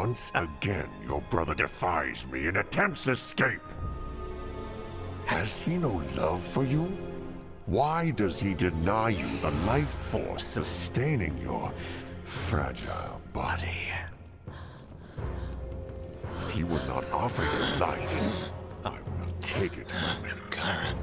Once again, your brother defies me and attempts escape. Has he no love for you? Why does he deny you the life force sustaining your fragile body? If he would not offer you life, I will take it from him. Kyra.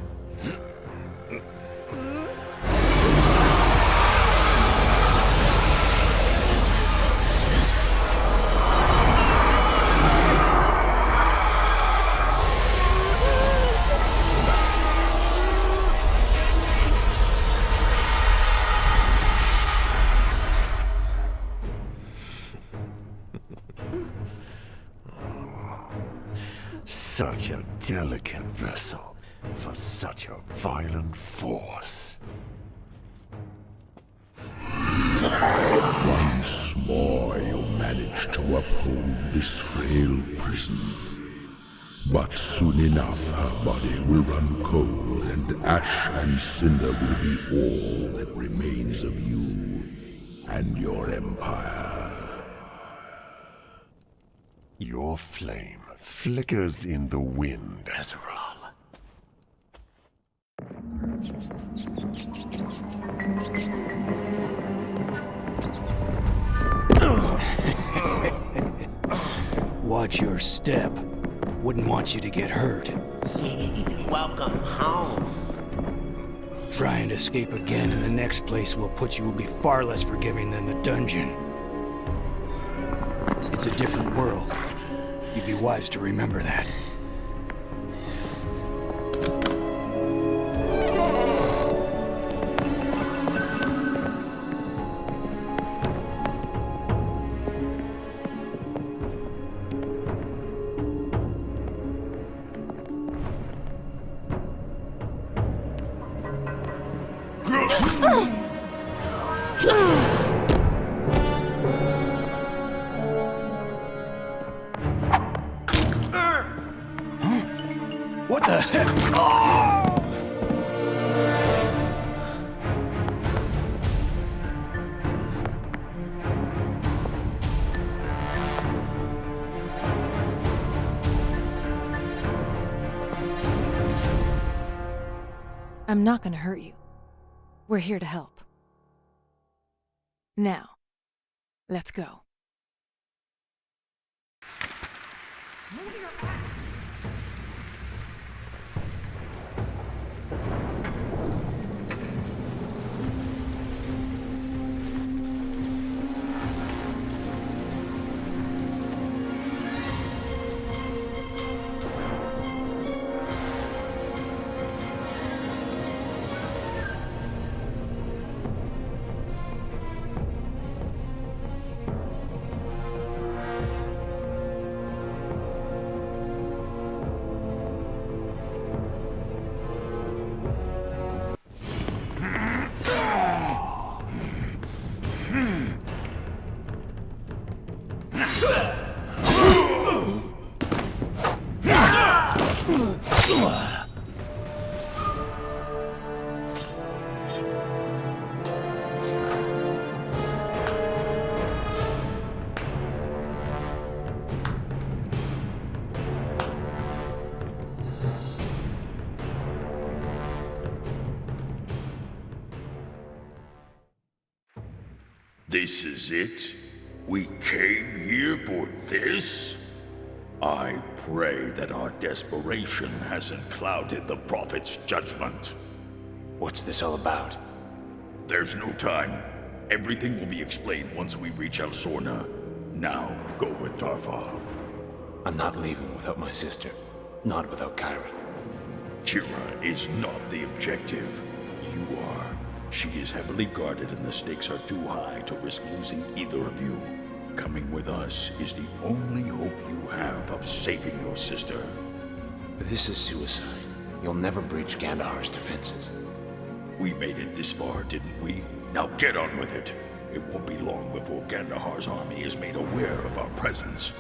Such a delicate vessel for such a violent force. Once more you manage to uphold this frail prison. But soon enough her body will run cold, and ash and cinder will be all that remains of you and your empire. Your flame flickers in the wind, Ezreal. Watch your step. Wouldn't want you to get hurt. Welcome home. Try and escape again, and the next place we'll put you will be far less forgiving than the dungeon. It's a different world. You'd be wise to remember that. What the heck? Oh! I'm not gonna hurt you. We're here to help. Now, let's go. Move your ass! This is it? We came here for this? I pray that our desperation hasn't clouded the Prophet's judgment. What's this all about? There's no time. Everything will be explained once we reach El Sorna. Now, go with Darfar. I'm not leaving without my sister. Not without Kyra. Kira is not the objective. You are. She is heavily guarded and the stakes are too high to risk losing either of you. Coming with us is the only hope you have of saving your sister. This is suicide. You'll never breach Gandahar's defenses. We made it this far, didn't we? Now get on with it. It won't be long before Gandahar's army is made aware of our presence.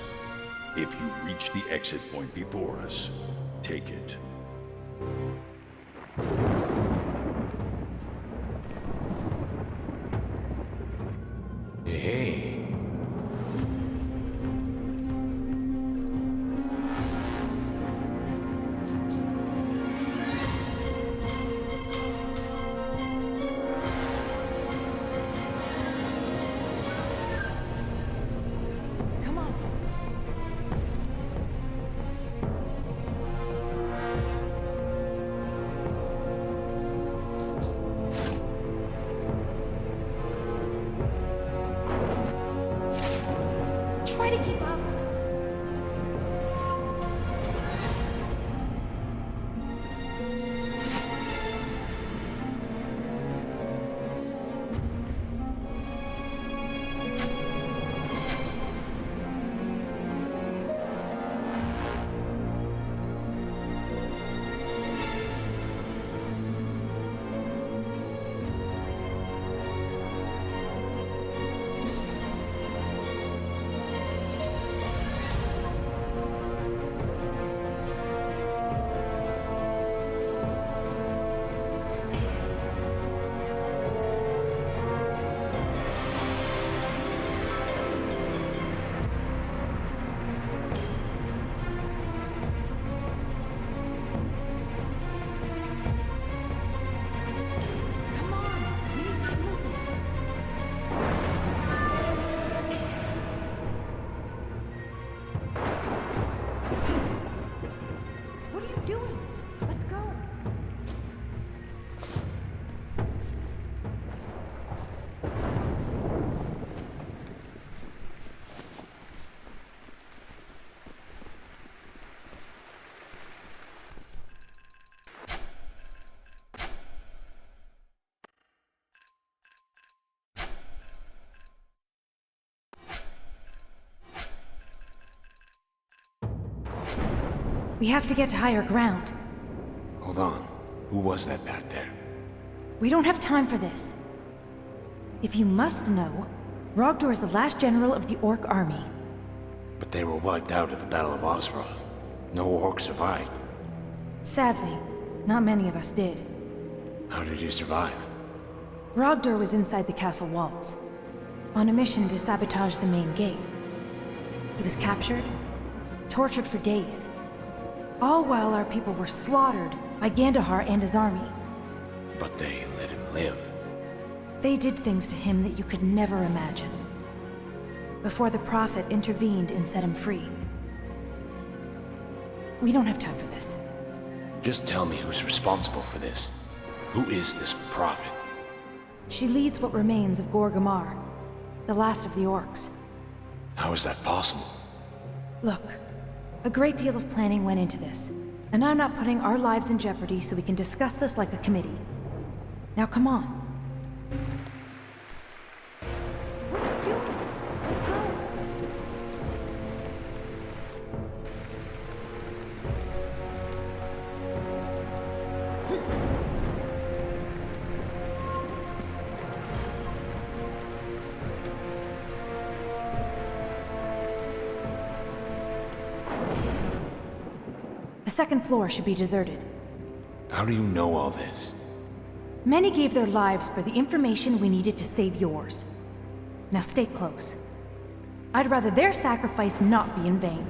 If you reach the exit point before us, take it. Hey. you doing? Let's go. We have to get to higher ground. Hold on. Who was that back there? We don't have time for this. If you must know, Rogdor is the last general of the Orc army. But they were wiped out at the Battle of Osroth. No orc survived. Sadly, not many of us did. How did you survive? Rogdor was inside the castle walls, on a mission to sabotage the main gate. He was captured, tortured for days, all while our people were slaughtered by Gandahar and his army. But they let him live. They did things to him that you could never imagine. Before the Prophet intervened and set him free. We don't have time for this. Just tell me who's responsible for this. Who is this Prophet? She leads what remains of Gorgamar, the last of the orcs. How is that possible? Look, a great deal of planning went into this, and I'm not putting our lives in jeopardy so we can discuss this like a committee. Now come on. What are you doing? Let's go! The second floor should be deserted. How do you know all this? Many gave their lives for the information we needed to save yours. Now stay close. I'd rather their sacrifice not be in vain.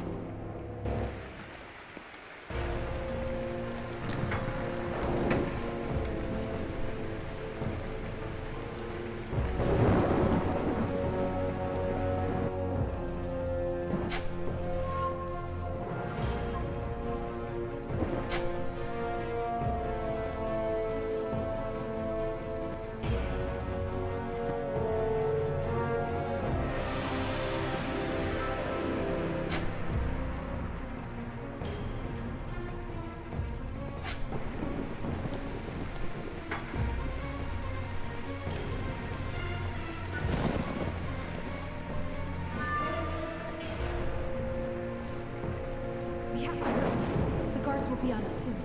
We have to hurry. The guards will be on us soon.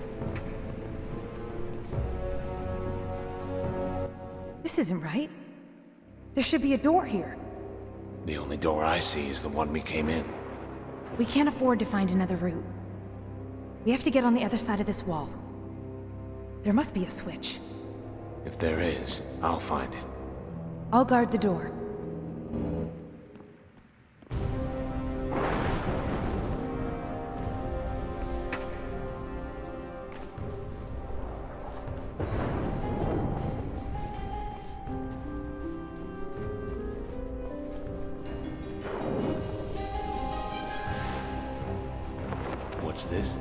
This isn't right. There should be a door here. The only door I see is the one we came in. We can't afford to find another route. We have to get on the other side of this wall. There must be a switch. If there is, I'll find it. I'll guard the door. What's this?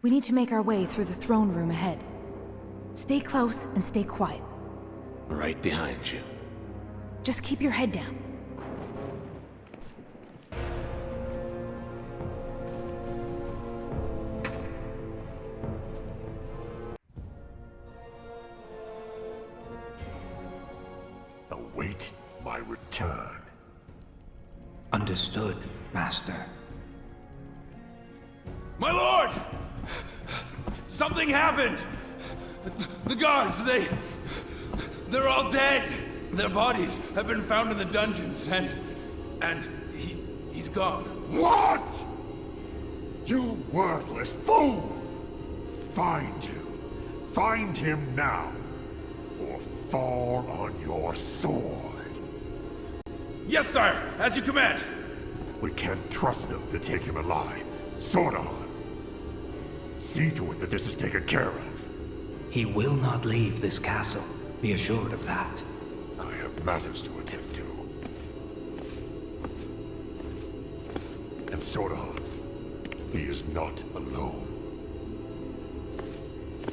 We need to make our way through the throne room ahead. Stay close and stay quiet. Right behind you. Just keep your head down. return. Understood, Master. My lord! Something happened! The guards, they're all dead! Their bodies have been found in the dungeons, and he's gone. What? You worthless fool! Find him. Find him now, or fall on your sword. Yes, sire! As you command! We can't trust them to take him alive. Sword on. See to it that this is taken care of. He will not leave this castle. Be assured of that. I have matters to attend to. And Sordahan, he is not alone.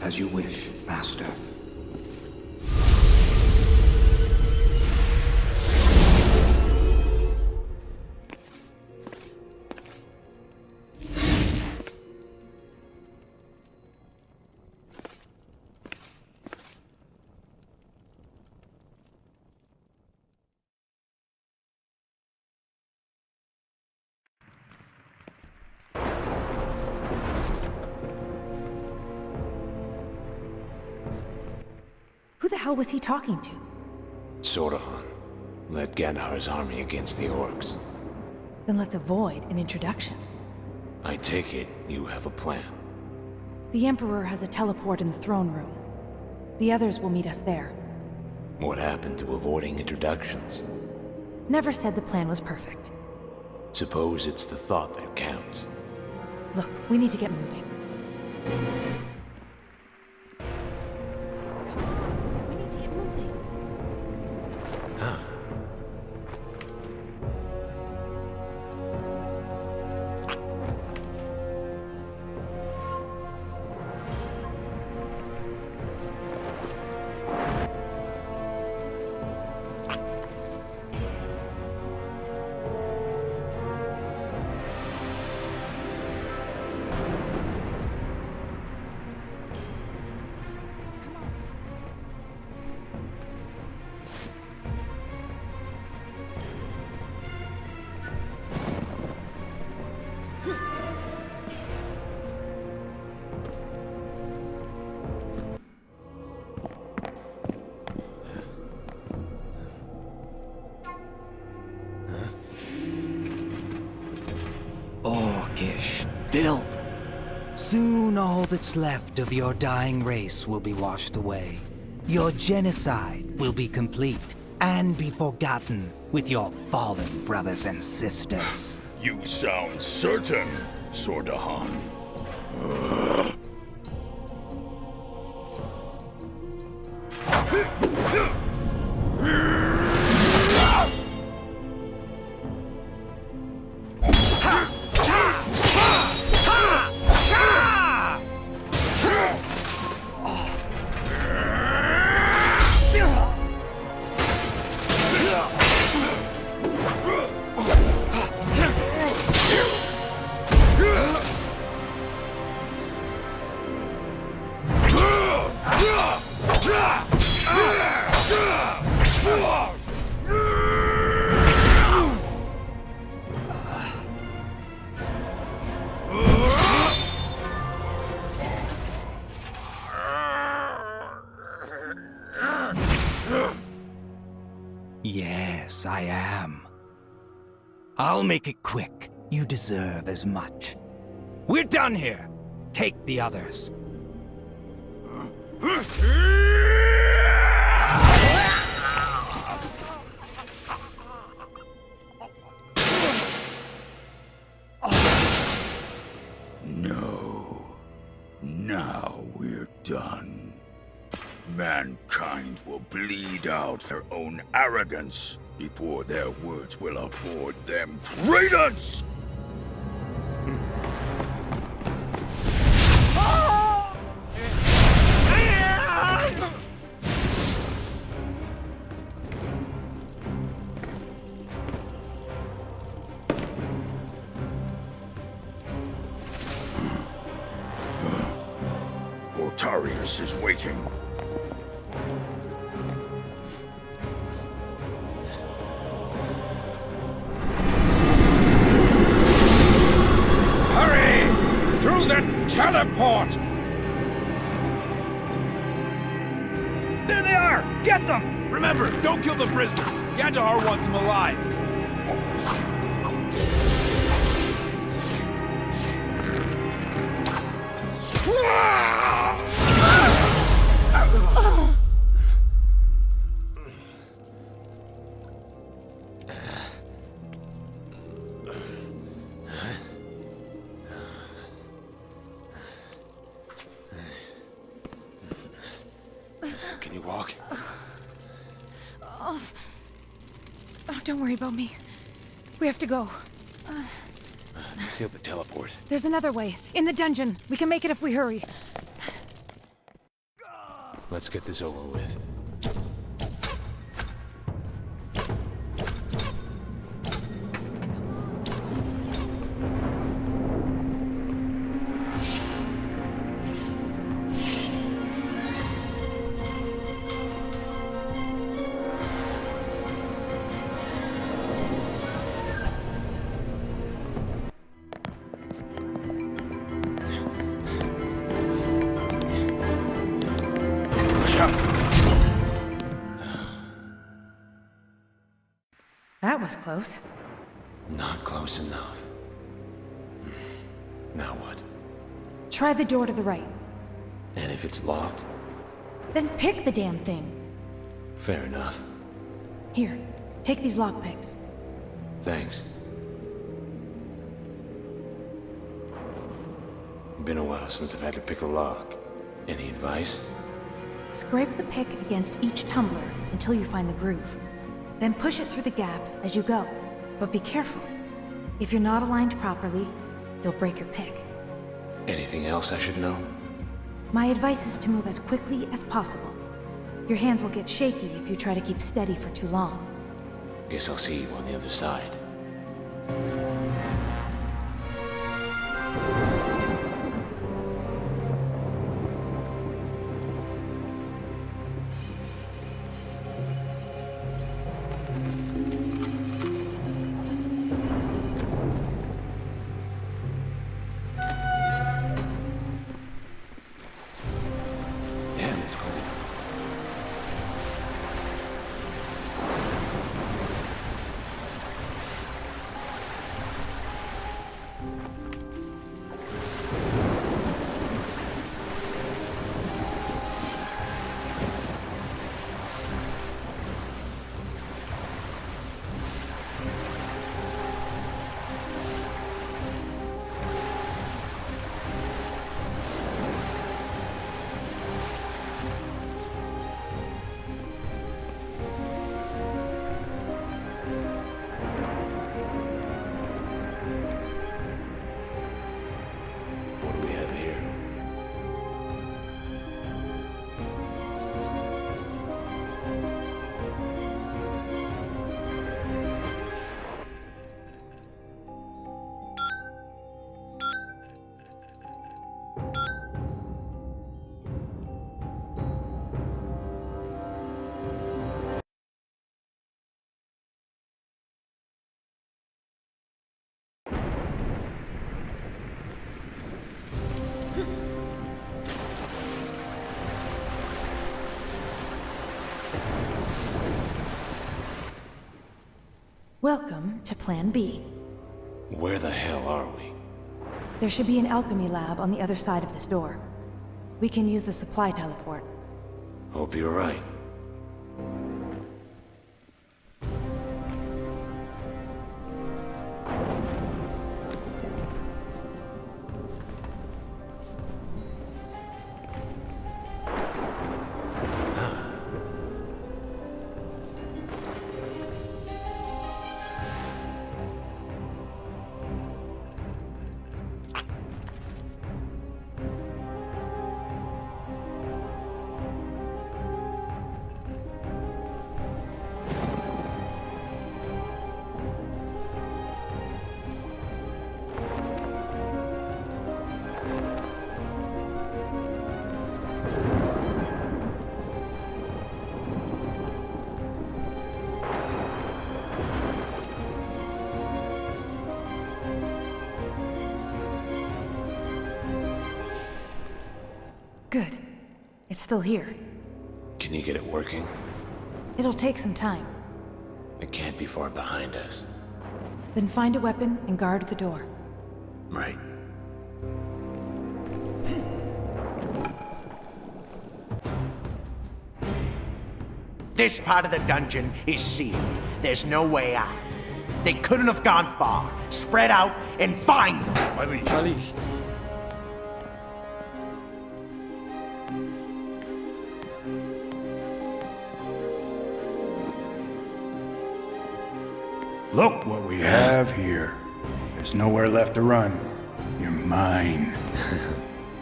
As you wish, Master. Who the hell was he talking to? Sordahan led Gandhar's army against the orcs. Then let's avoid an introduction. I take it you have a plan. The Emperor has a teleport in the throne room. The others will meet us there. What happened to avoiding introductions? Never said the plan was perfect. Suppose it's the thought that counts. Look, we need to get moving. Orcish filth. Soon all that's left of your dying race will be washed away. Your genocide will be complete and be forgotten with your fallen brothers and sisters. You sound certain, Sordahan. Yes, I am. I'll make it quick. You deserve as much. We're done here. Take the others. No. Now we're done. Mankind will bleed out their own arrogance before their words will afford them credence! Portarius is waiting. teleport! There they are! Get them! Remember, don't kill the prisoner. Gandahar wants him alive. Can you walk? Oh, don't worry about me. We have to go. Let's feel the teleport. There's another way. In the dungeon. We can make it if we hurry. Let's get this over with. That was close. Not close enough. Now what? Try the door to the right. And if it's locked? Then pick the damn thing. Fair enough. Here, take these lockpicks. Thanks. Been a while since I've had to pick a lock. Any advice? Scrape the pick against each tumbler until you find the groove. Then push it through the gaps as you go. But be careful. If you're not aligned properly, you'll break your pick. Anything else I should know? My advice is to move as quickly as possible. Your hands will get shaky if you try to keep steady for too long. Guess I'll see you on the other side. Damn, it's cold. What do we have here? Welcome to Plan B. Where the hell are we? There should be an alchemy lab on the other side of this door. We can use the supply teleport. Hope you're right. Good. It's still here. Can you get it working? It'll take some time. It can't be far behind us. Then find a weapon and guard the door. Right. This part of the dungeon is sealed. There's no way out. They couldn't have gone far. Spread out and find them. My liege. Look what we have here. There's nowhere left to run. You're mine.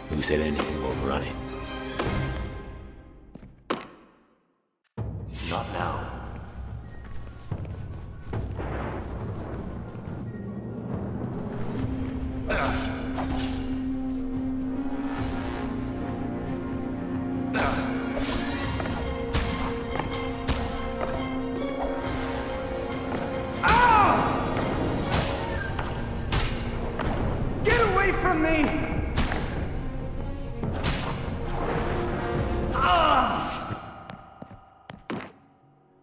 Who said anything about running? Not now. Get away from me!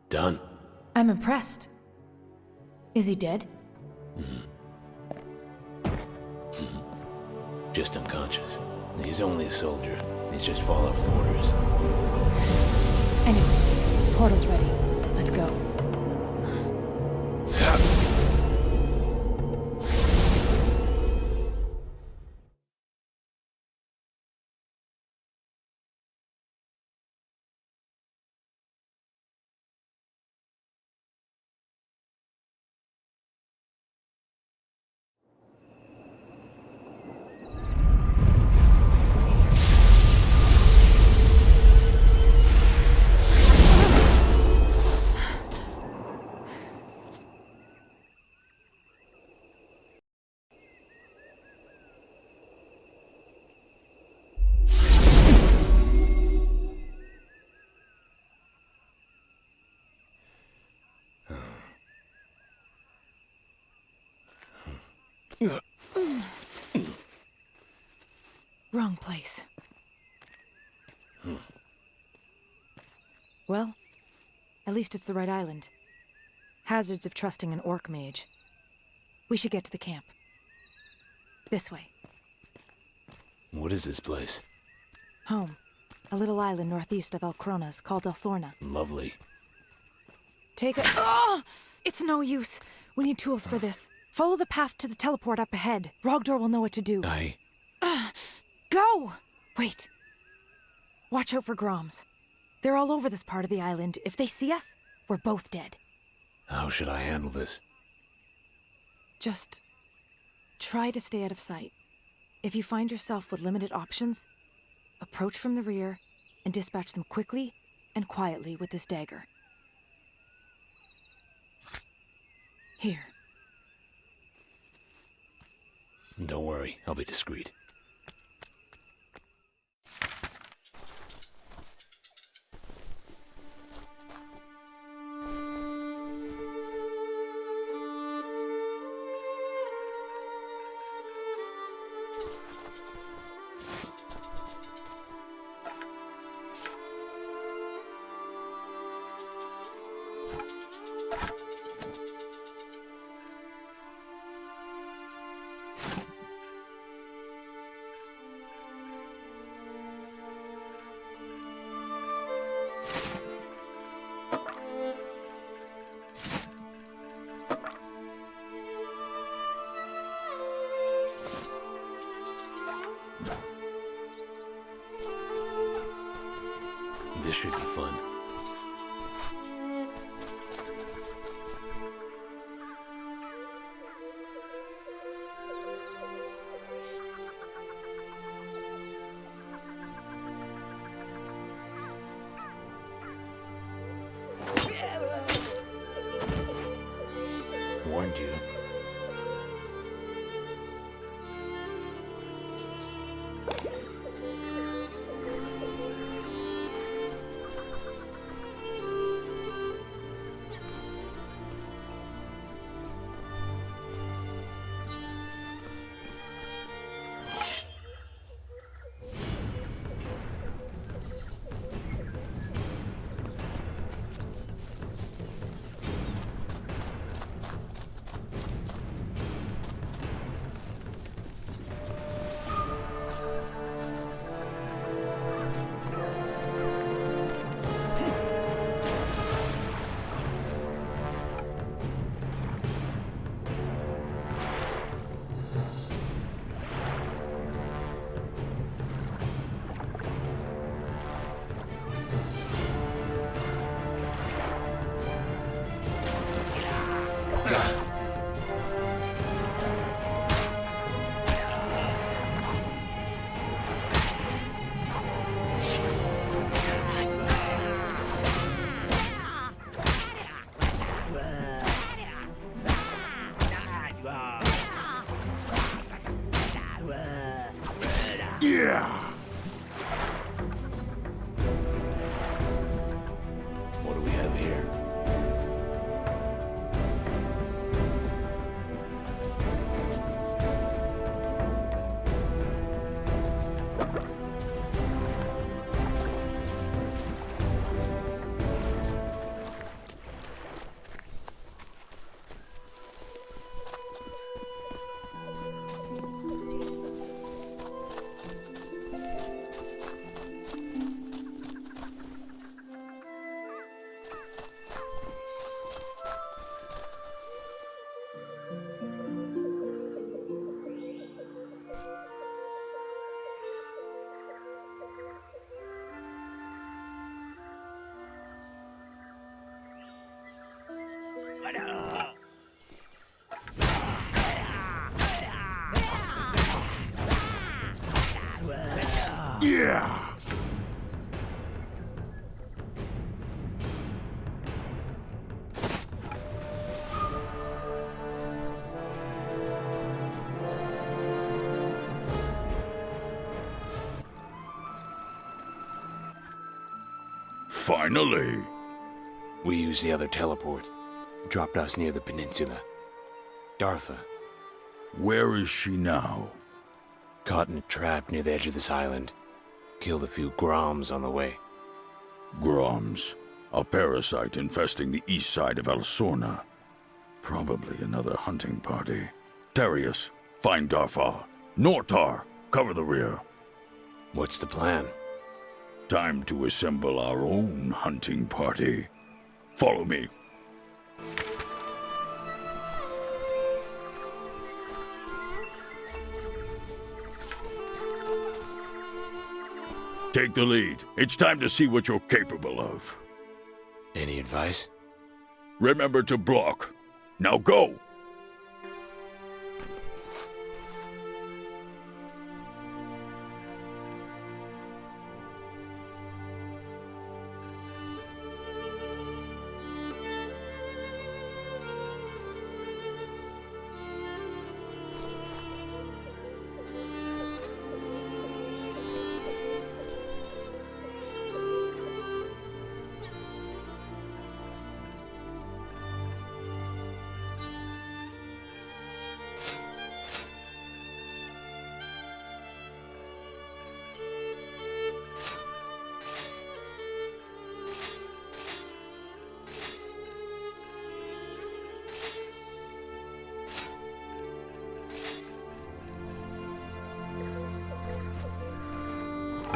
Done. I'm impressed. Is he dead? Just unconscious. He's only a soldier. He's just following orders. Anyway, portal's ready. Let's go. Wrong place. Well, at least it's the right island. Hazards of trusting an orc mage. We should get to the camp. This way. What is this place? Home. A little island northeast of Alcronas called Elsorna. Lovely. Take a— Oh! It's no use. We need tools for this. Follow the path to the teleport up ahead. Rogdor will know what to do. Go! Wait. Watch out for Groms. They're all over this part of the island. If they see us, we're both dead. How should I handle this? Just try to stay out of sight. If you find yourself with limited options, approach from the rear and dispatch them quickly and quietly with this dagger. Here. Don't worry, I'll be discreet. This should be fun. Warned you. Yeah! What do we have here? Yeah! Finally! We used the other teleport. Dropped us near the peninsula. Dartha, Where is she now? caught in a trap near the edge of this island. Killed a few Groms on the way. Groms, a parasite infesting the east side of Elsorna. Probably another hunting party. Darius, find Darfar. Nortar, cover the rear. What's the plan? Time to assemble our own hunting party. Follow me. Take the lead. It's time to see what you're capable of. Any advice? Remember to block. Now go!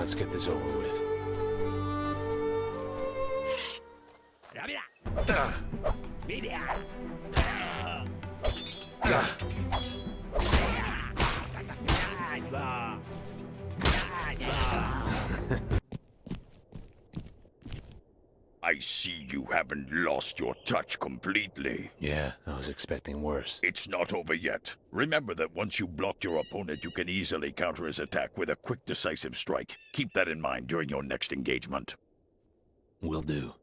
Let's get this over with. I see you haven't lost your touch completely. Yeah, I was expecting worse. It's not over yet. Remember that once you block your opponent, you can easily counter his attack with a quick, decisive strike. Keep that in mind during your next engagement. Will do.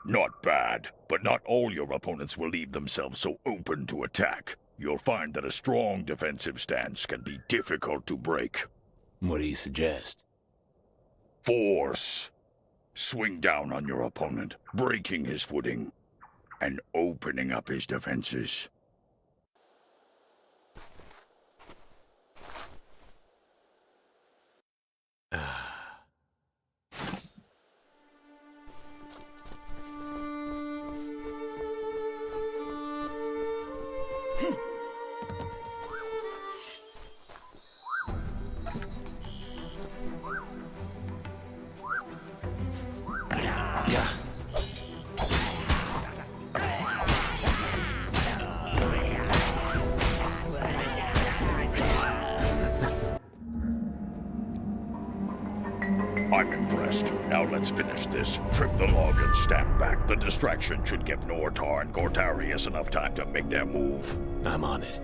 Not bad, but not all your opponents will leave themselves so open to attack. You'll find that a strong defensive stance can be difficult to break. What do you suggest? Force. Swing down on your opponent, breaking his footing, and opening up his defenses. I'm impressed. Now let's finish this. Trip the log and stand back. The distraction should give Nortar and Gortarius enough time to make their move. I'm on it.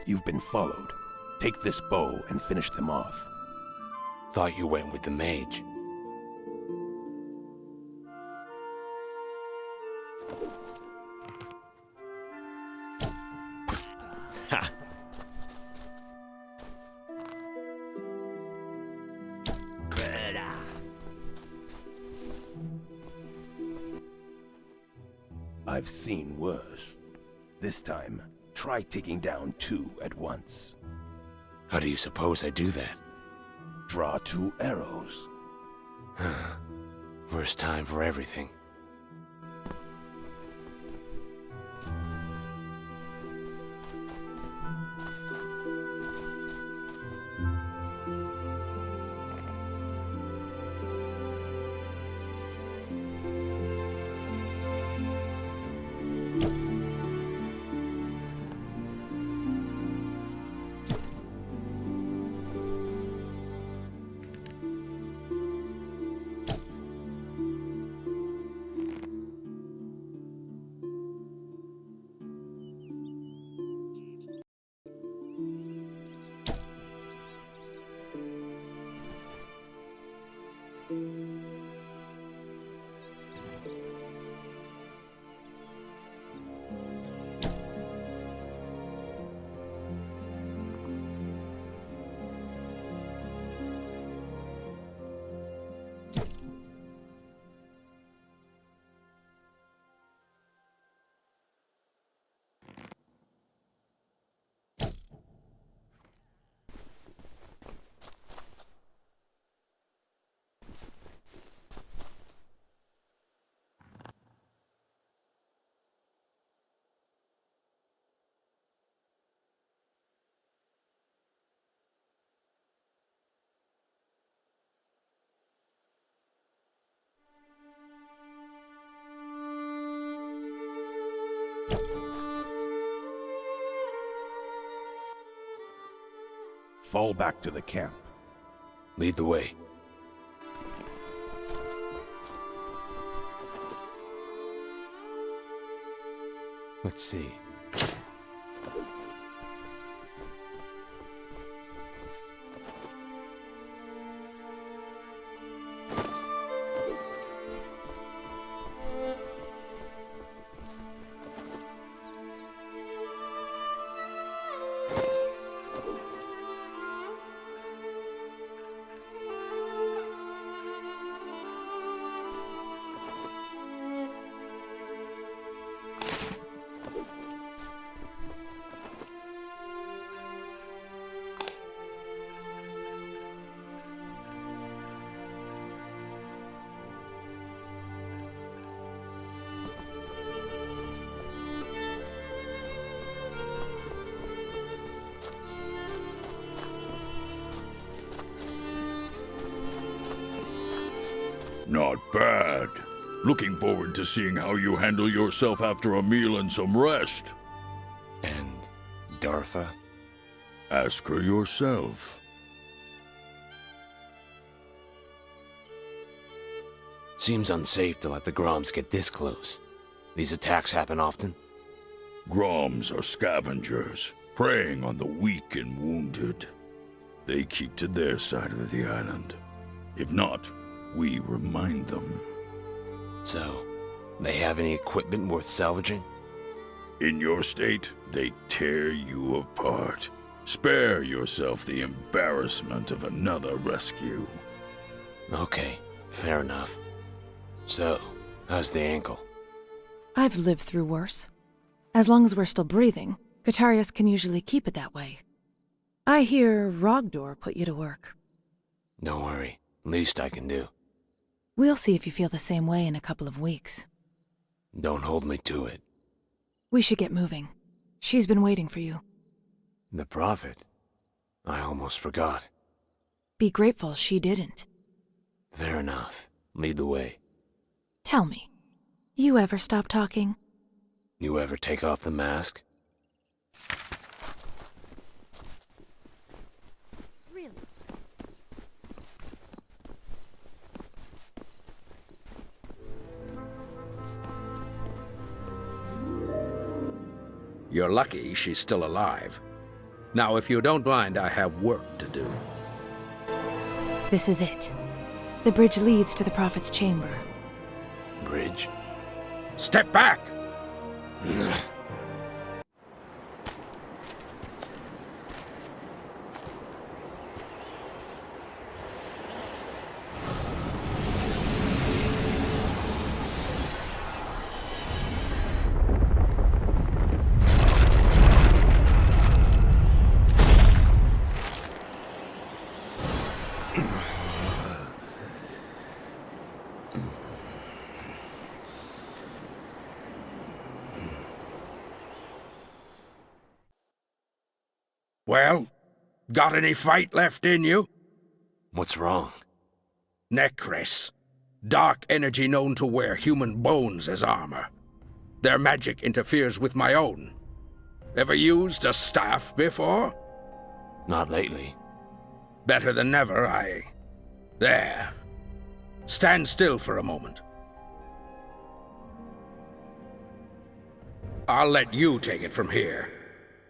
You've been followed. Take this bow and finish them off. Thought you went with the mage. Ha! I've seen worse. This time, try taking down 2 at once. How do you suppose I do that? Draw 2 arrows. Worst time for everything. Fall back to the camp. Lead the way. Let's see. Not bad. Looking forward to seeing how you handle yourself after a meal and some rest. And Darfa? Ask her yourself. Seems unsafe to let the Groms get this close. These attacks happen often? Groms are scavengers, preying on the weak and wounded. They keep to their side of the island. If not, we remind them. So, they have any equipment worth salvaging? In your state, they tear you apart. Spare yourself the embarrassment of another rescue. Okay, fair enough. So, how's the ankle? I've lived through worse. As long as we're still breathing, Guitarius can usually keep it that way. I hear Rogdor put you to work. Don't worry. Least I can do. We'll see if you feel the same way in a couple of weeks. Don't hold me to it. We should get moving. She's been waiting for you. The Prophet? I almost forgot. Be grateful she didn't. Fair enough. Lead the way. Tell me, you ever stop talking? You ever take off the mask? Really? You're lucky she's still alive. Now, if you don't mind, I have work to do. This is it. The bridge leads to the Prophet's chamber. Bridge? Step back! Well, got any fight left in you? What's wrong? Necris. Dark energy known to wear human bones as armor. Their magic interferes with my own. Ever used a staff before? Not lately. Better than never, There. Stand still for a moment. I'll let you take it from here.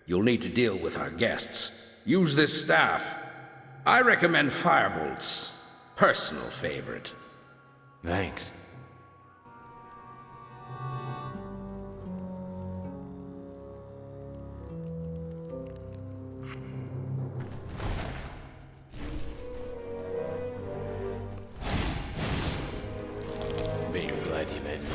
You'll need to deal with our guests. Use this staff. I recommend Firebolt's personal favorite. Thanks. Bet you're glad you met me.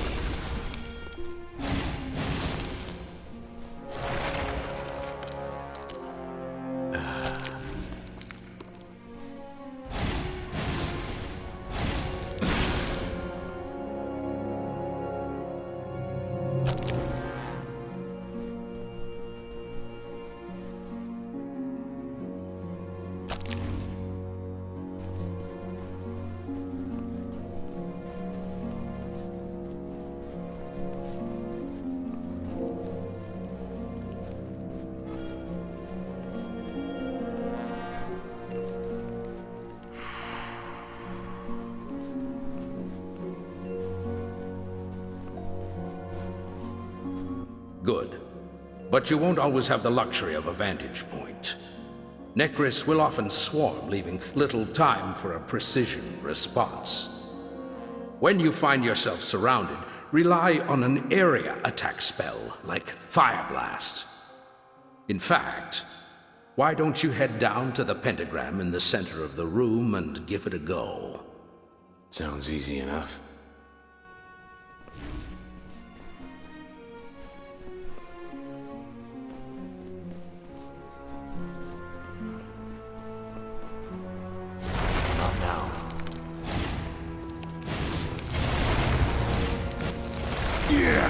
Good. But you won't always have the luxury of a vantage point. Necris will often swarm, leaving little time for a precision response. When you find yourself surrounded, rely on an area attack spell, like Fire Blast. In fact, why don't you head down to the pentagram in the center of the room and give it a go? Sounds easy enough. Not now. Yeah!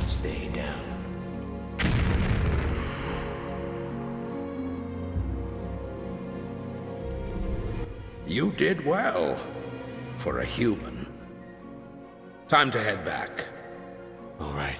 Stay down. You did well, for a human. Time to head back. All right.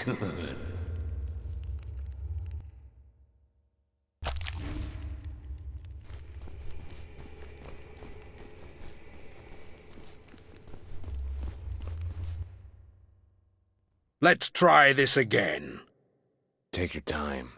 Good. Let's try this again. Take your time.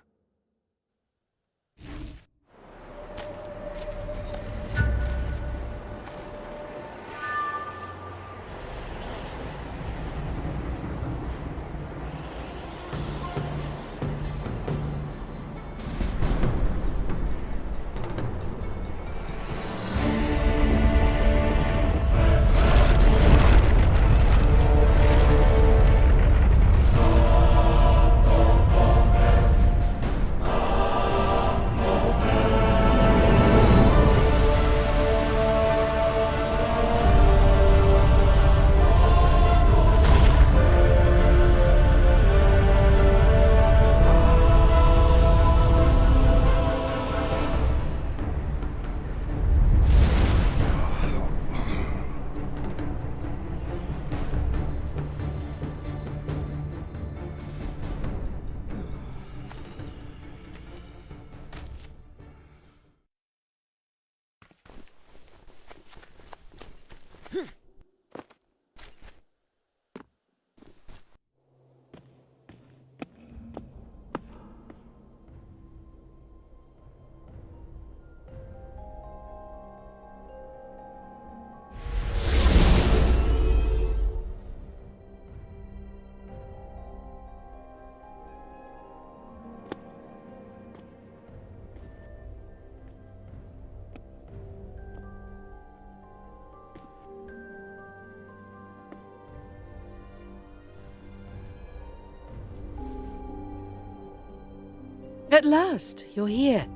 At last, you're here.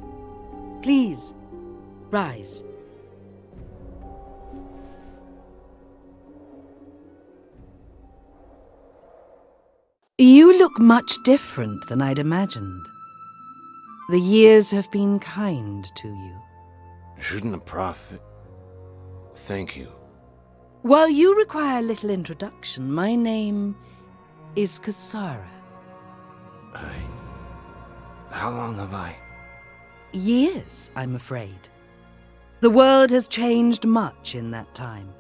Please, rise. You look much different than I'd imagined. The years have been kind to you. Shouldn't the prophet... Thank you. While you require little introduction, my name is Kasara. How long have I... Years, I'm afraid. The world has changed much in that time.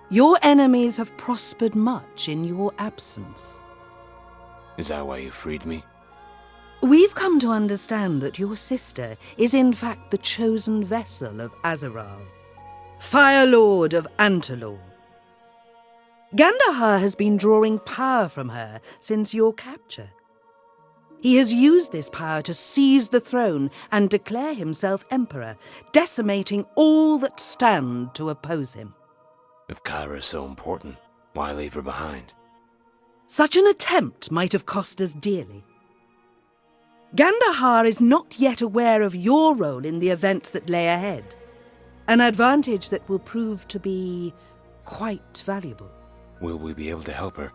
Your enemies have prospered much in your absence. Is that why you freed me? We've come to understand that your sister is in fact the chosen vessel of Azeral, Fire Lord of Antalor. Gandahar has been drawing power from her since your capture. He has used this power to seize the throne and declare himself emperor, decimating all that stand to oppose him. If Kyra is so important, why leave her behind? Such an attempt might have cost us dearly. Gandahar is not yet aware of your role in the events that lay ahead, an advantage that will prove to be quite valuable. Will we be able to help her?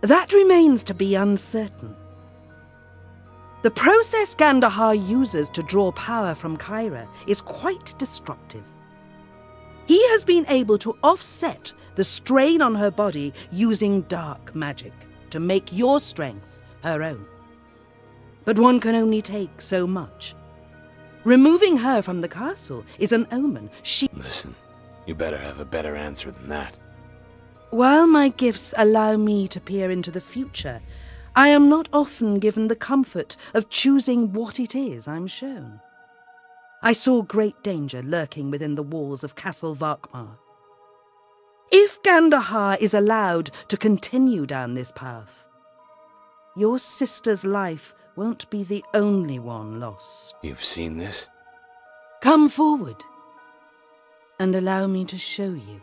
That remains to be uncertain. The process Gandahar uses to draw power from Kyra is quite destructive. He has been able to offset the strain on her body using dark magic to make your strength her own. But one can only take so much. Removing her from the castle is an omen. Listen, you better have a better answer than that. While my gifts allow me to peer into the future, I am not often given the comfort of choosing what it is I'm shown. I saw great danger lurking within the walls of Castle Varkmar. If Gandahar is allowed to continue down this path, your sister's life won't be the only one lost. You've seen this? Come forward and allow me to show you.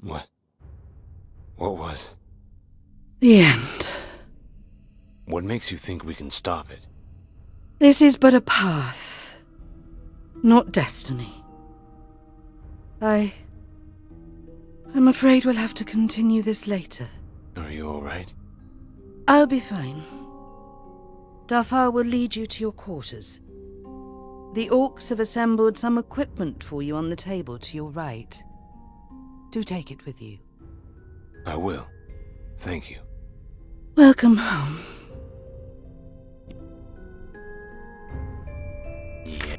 What? What was? The end. What makes you think we can stop it? This is but a path, not destiny. I'm afraid we'll have to continue this later. Are you alright? I'll be fine. Darfar will lead you to your quarters. The orcs have assembled some equipment for you on the table to your right. Do take it with you. I will. Thank you. Welcome home. Yeah.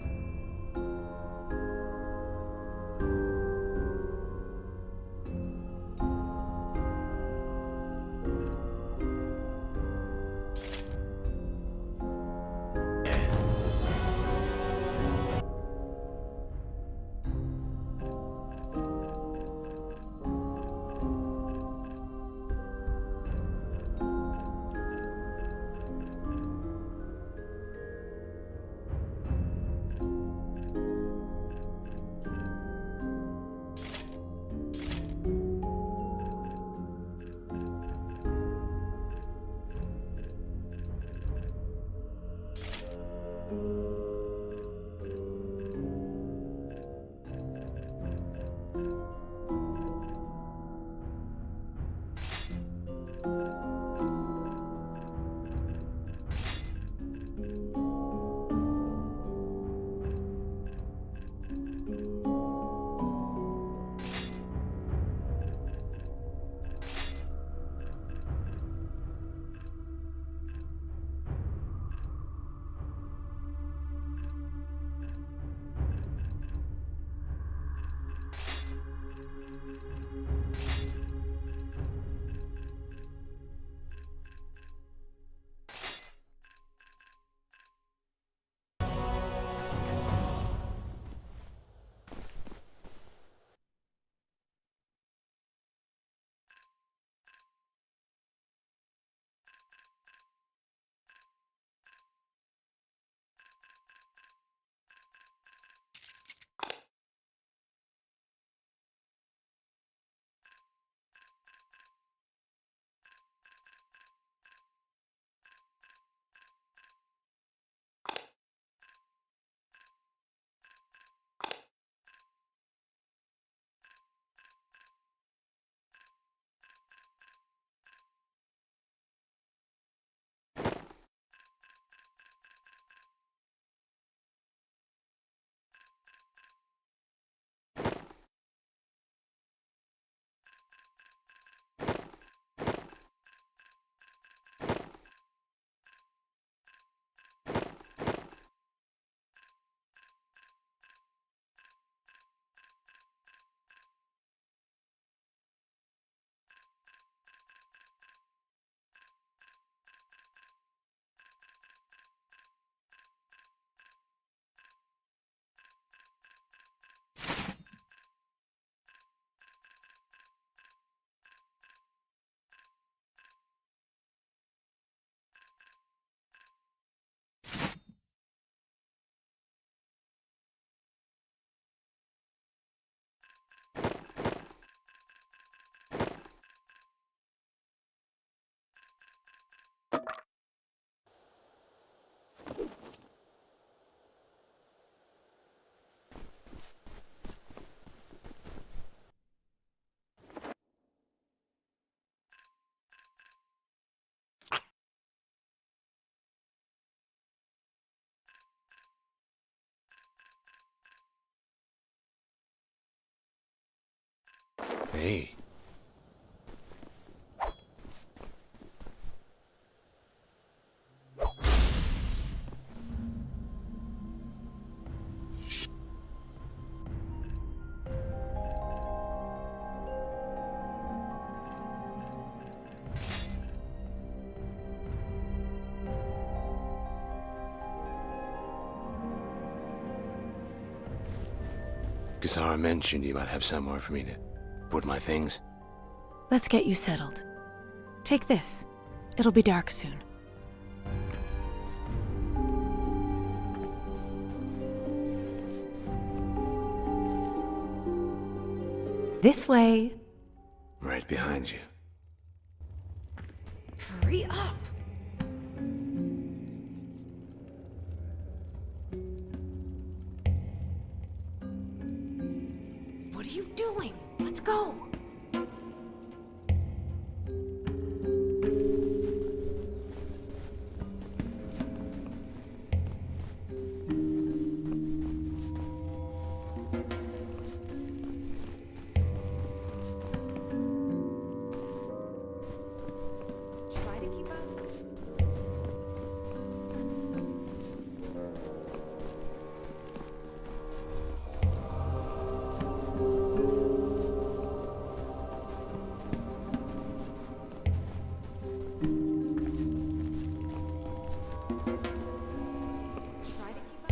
Hey. Kasara mentioned you might have somewhere for me to Put my things? Let's get you settled. Take this. It'll be dark soon. This way. Right behind you. Hurry up! What are you doing? Let's go! Try to keep up. Try to keep up.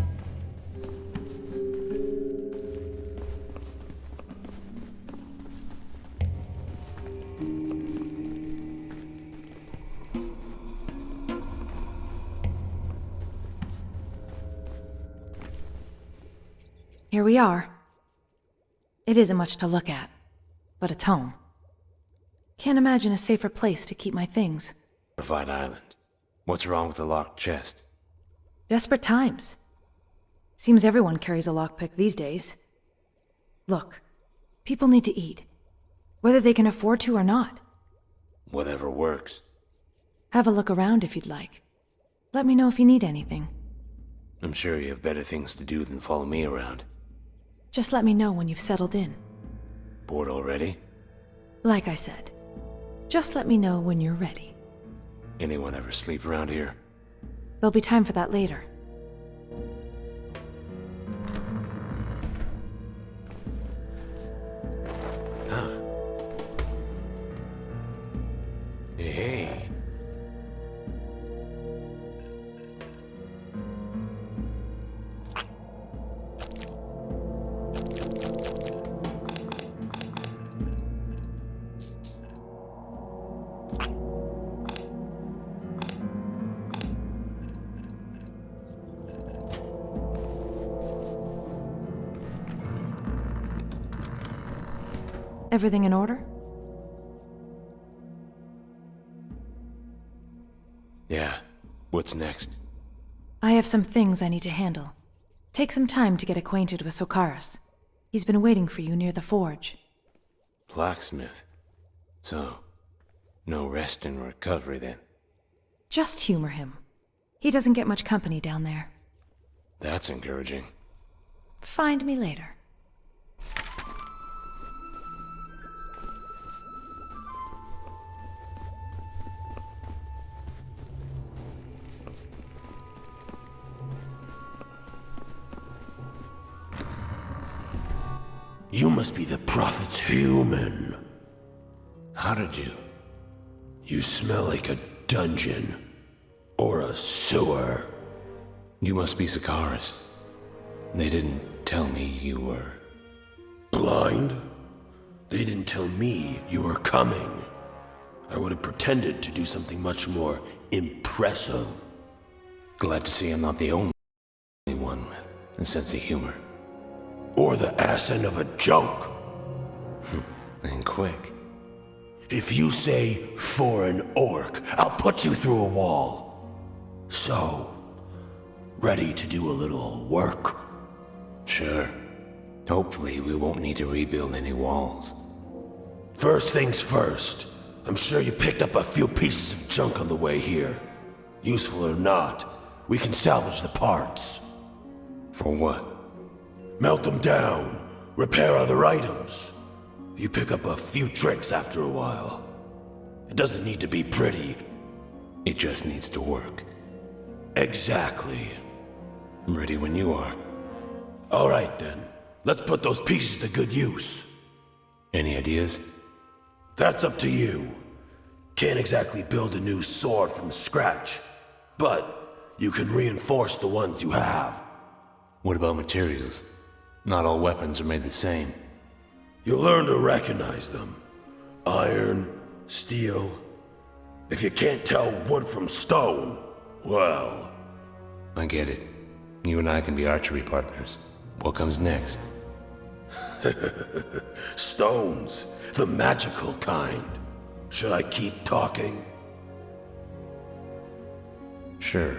Here we are. It isn't much to look at, but it's home. Can't imagine a safer place to keep my things. Fortified island. What's wrong with the locked chest? Desperate times. Seems everyone carries a lockpick these days. Look, people need to eat, whether they can afford to or not. Whatever works. Have a look around if you'd like. Let me know if you need anything. I'm sure you have better things to do than follow me around. Just let me know when you've settled in. Bored already? Like I said, just let me know when you're ready. Anyone ever sleep around here? There'll be time for that later. Huh. Hey. Everything in order? Yeah. What's next? I have some things I need to handle. Take some time to get acquainted with Sokaris. He's been waiting for you near the forge. Blacksmith. So, no rest and recovery then. Just humor him. He doesn't get much company down there. That's encouraging. Find me later. You must be the Prophet's human. How did you? You smell like a dungeon. Or a sewer. You must be Sokaris. They didn't tell me you were... Blind? They didn't tell me you were coming. I would have pretended to do something much more impressive. Glad to see I'm not the only one with a sense of humor. Or the ass end of a joke. And quick. If you say, for an orc, I'll put you through a wall. So, ready to do a little work? Sure. Hopefully we won't need to rebuild any walls. First things first. I'm sure you picked up a few pieces of junk on the way here. Useful or not, we can salvage the parts. For what? Melt them down, repair other items. You pick up a few tricks after a while. It doesn't need to be pretty. It just needs to work. Exactly. I'm ready when you are. All right then. Let's put those pieces to good use. Any ideas? That's up to you. Can't exactly build a new sword from scratch, but you can reinforce the ones you have. What about materials? Not all weapons are made the same. You'll learn to recognize them. Iron, steel. If you can't tell wood from stone, well... I get it. You and I can be archery partners. What comes next? Stones. The magical kind. Should I keep talking? Sure.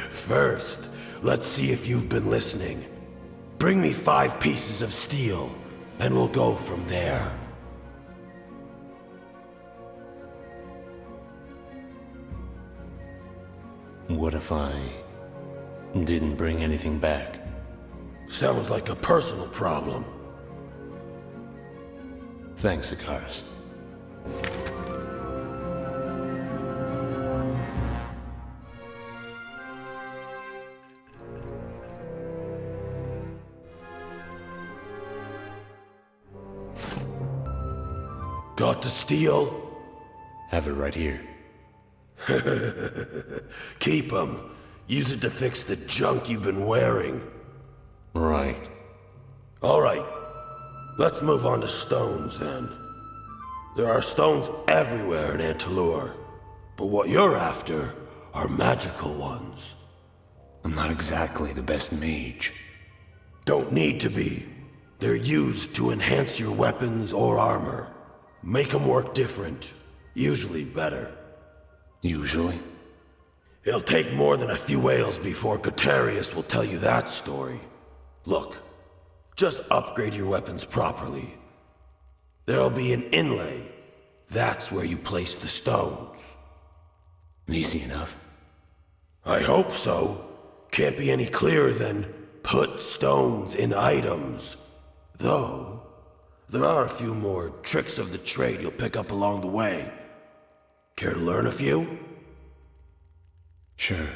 First, let's see if you've been listening. Bring me 5 pieces of steel, and we'll go from there. What if I didn't bring anything back? Sounds like a personal problem. Thanks, Akaris. Got the steel? Have it right here. Keep 'em. Use it to fix the junk you've been wearing. Right. Alright. Let's move on to stones, then. There are stones everywhere in Antalur. But what you're after are magical ones. I'm not exactly the best mage. Don't need to be. They're used to enhance your weapons or armor. Make them work different. Usually better. Usually? It'll take more than a few ales before Gutarius will tell you that story. Look, just upgrade your weapons properly. There'll be an inlay. That's where you place the stones. Easy enough. I hope so. Can't be any clearer than put stones in items. Though, there are a few more tricks of the trade you'll pick up along the way. Care to learn a few? Sure.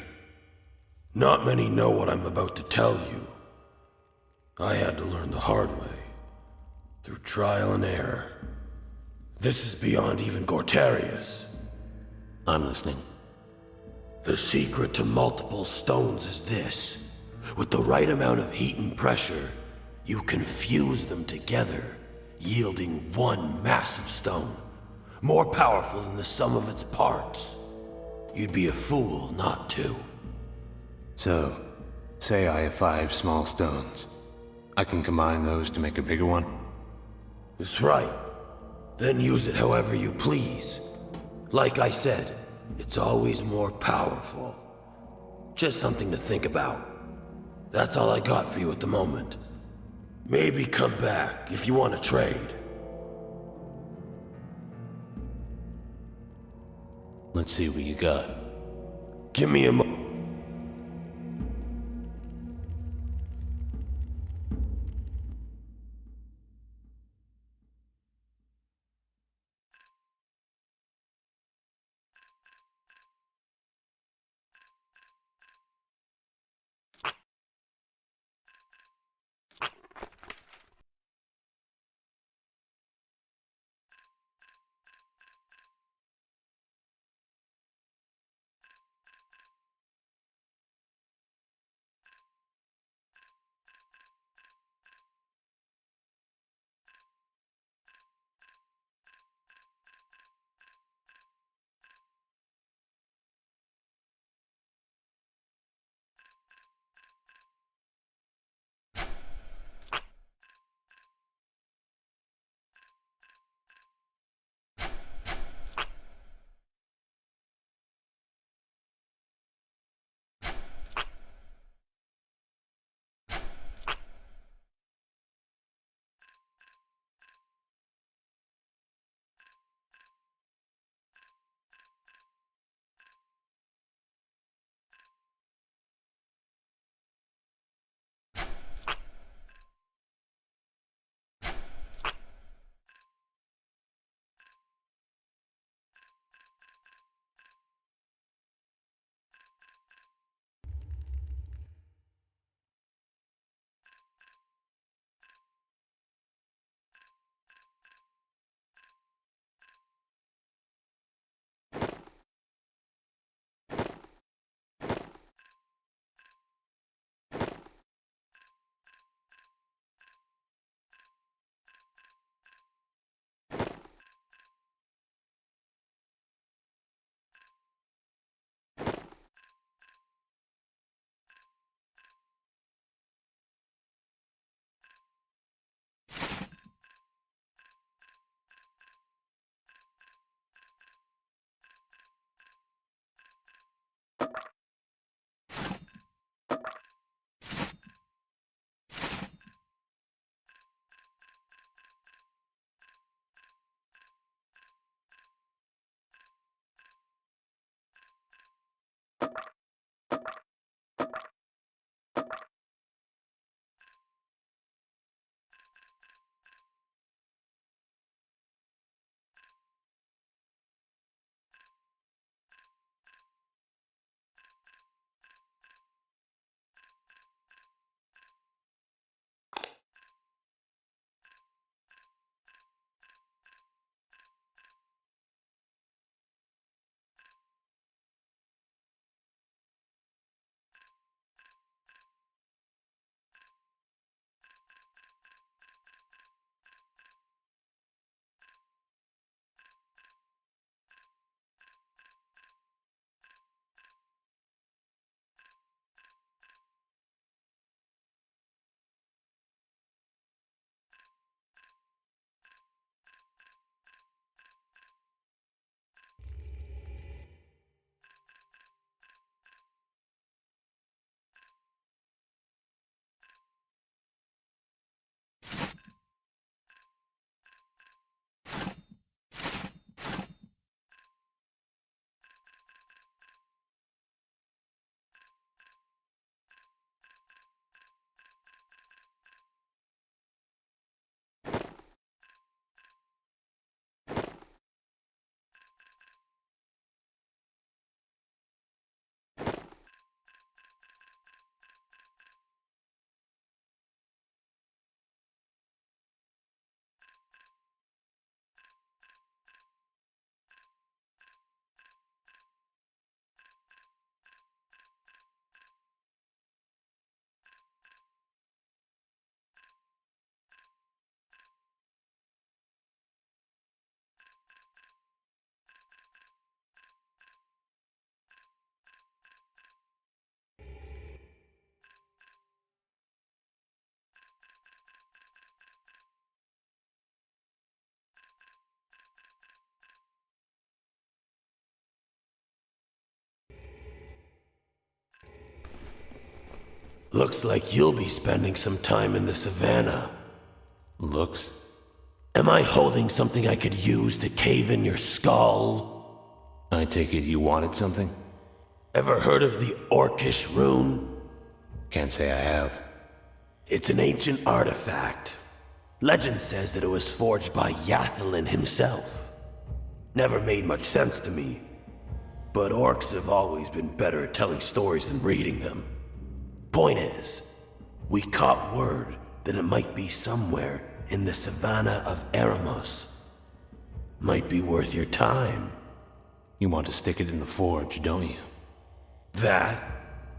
Not many know what I'm about to tell you. I had to learn the hard way. Through trial and error. This is beyond even Gortarius. I'm listening. The secret to multiple stones is this. With the right amount of heat and pressure, you can fuse them together, yielding one massive stone. More powerful than the sum of its parts. You'd be a fool not to. So, say I have 5 small stones. I can combine those to make a bigger one? That's right. Then use it however you please. Like I said, it's always more powerful. Just something to think about. That's all I got for you at the moment. Maybe come back if you want to trade. Let's see what you got. Give me a moment. Looks like you'll be spending some time in the savannah. Looks? Am I holding something I could use to cave in your skull? I take it you wanted something? Ever heard of the Orcish rune? Can't say I have. It's an ancient artifact. Legend says that it was forged by Yathalin himself. Never made much sense to me, but orcs have always been better at telling stories than reading them. Point is, we caught word that it might be somewhere in the savannah of Eremos. Might be worth your time. You want to stick it in the forge, don't you? That,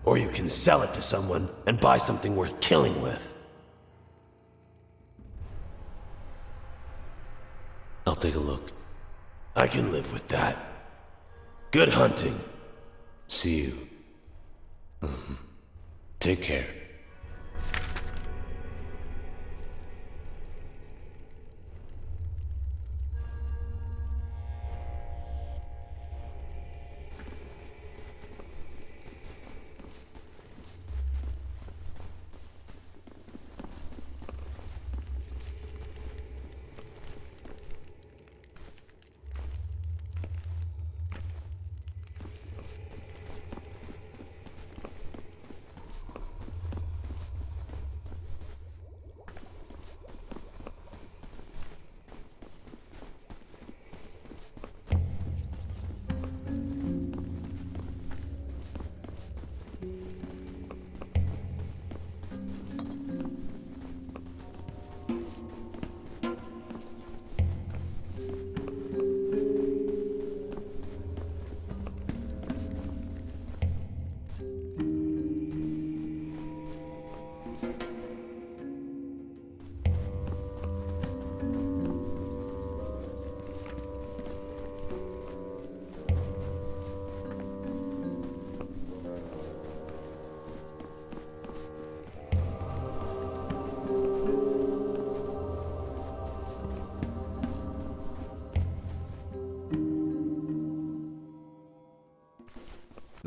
or you can sell it to someone and buy something worth killing with. I'll take a look. I can live with that. Good hunting. See you. Take care.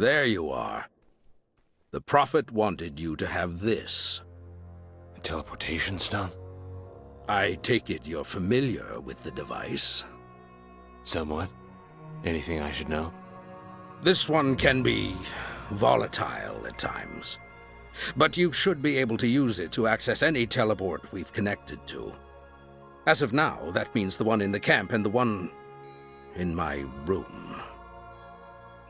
There you are. The Prophet wanted you to have this. A teleportation stone? I take it you're familiar with the device. Somewhat. Anything I should know? This one can be volatile at times, but you should be able to use it to access any teleport we've connected to. As of now, that means the one in the camp and the one in my room.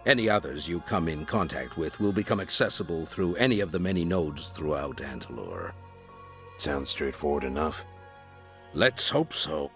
Any others you come in contact with will become accessible through any of the many nodes throughout Antalor. Sounds straightforward enough. Let's hope so.